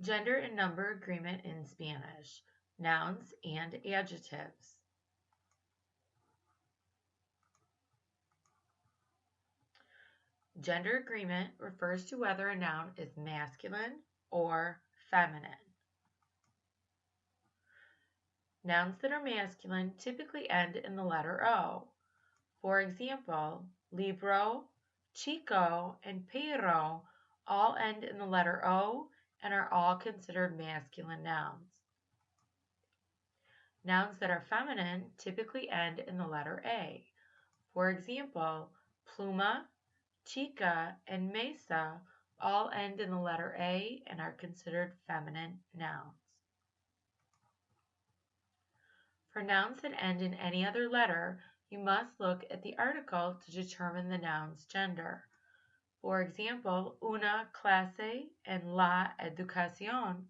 Gender and number agreement in Spanish, nouns and adjectives. Gender agreement refers to whether a noun is masculine or feminine. Nouns that are masculine typically end in the letter O. For example, libro, chico, and perro all end in the letter O and are all considered masculine nouns. Nouns that are feminine typically end in the letter A. For example, pluma, chica, and mesa all end in the letter A and are considered feminine nouns. For nouns that end in any other letter, you must look at the article to determine the noun's gender. For example, una clase and la educación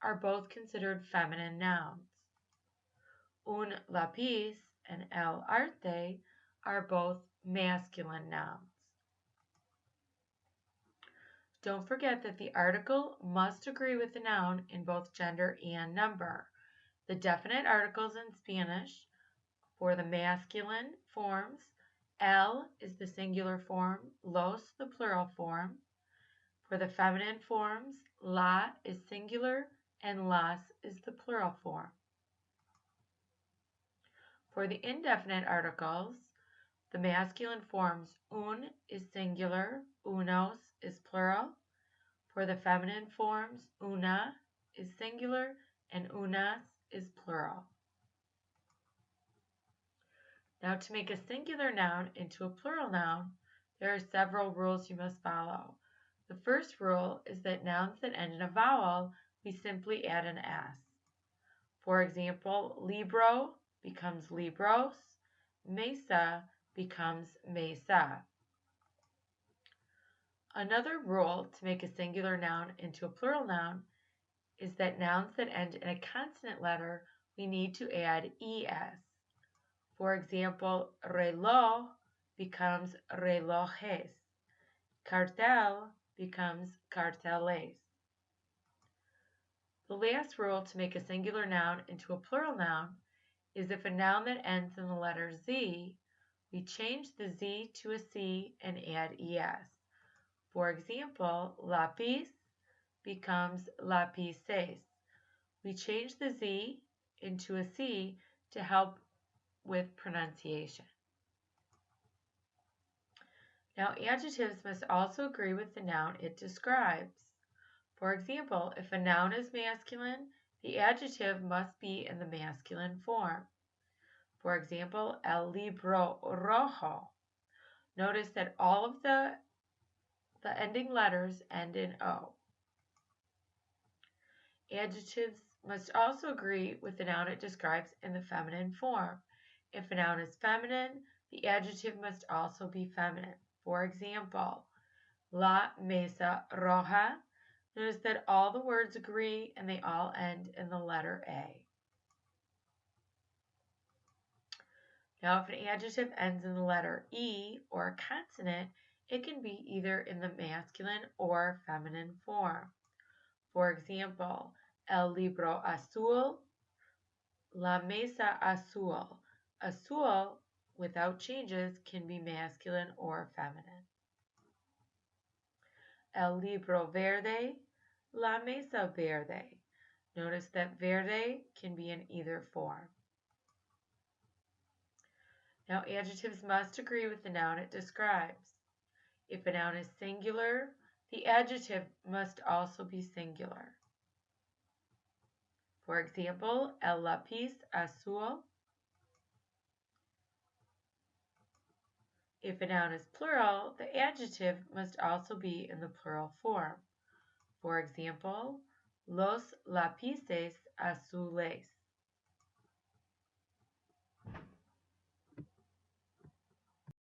are both considered feminine nouns. Un lápiz and el arte are both masculine nouns. Don't forget that the article must agree with the noun in both gender and number. The definite articles in Spanish for the masculine forms, el is the singular form, los the plural form. For the feminine forms, la is singular and las is the plural form. For the indefinite articles, the masculine forms un is singular, unos is plural. For the feminine forms, una is singular and unas is plural. Now, to make a singular noun into a plural noun, there are several rules you must follow. The first rule is that nouns that end in a vowel, we simply add an S. For example, libro becomes libros, mesa becomes mesa. Another rule to make a singular noun into a plural noun is that nouns that end in a consonant letter, we need to add es. For example, reloj becomes relojes. Cartel becomes carteles. The last rule to make a singular noun into a plural noun is if a noun that ends in the letter Z, we change the Z to a C and add es. For example, lápiz becomes lápices. We change the Z into a C to help with pronunciation. Now, adjectives must also agree with the noun it describes. For example, if a noun is masculine, the adjective must be in the masculine form. For example, el libro rojo. Notice that all of the ending letters end in O. Adjectives must also agree with the noun it describes in the feminine form. If a noun is feminine, the adjective must also be feminine. For example, la mesa roja. Notice that all the words agree and they all end in the letter A. Now, if an adjective ends in the letter E or a consonant, it can be either in the masculine or feminine form. For example, el libro azul, la mesa azul. Azul, without changes, can be masculine or feminine. El libro verde, la mesa verde. Notice that verde can be in either form. Now, adjectives must agree with the noun it describes. If a noun is singular, the adjective must also be singular. For example, el lápiz azul. If a noun is plural, the adjective must also be in the plural form. For example, los lápices azules.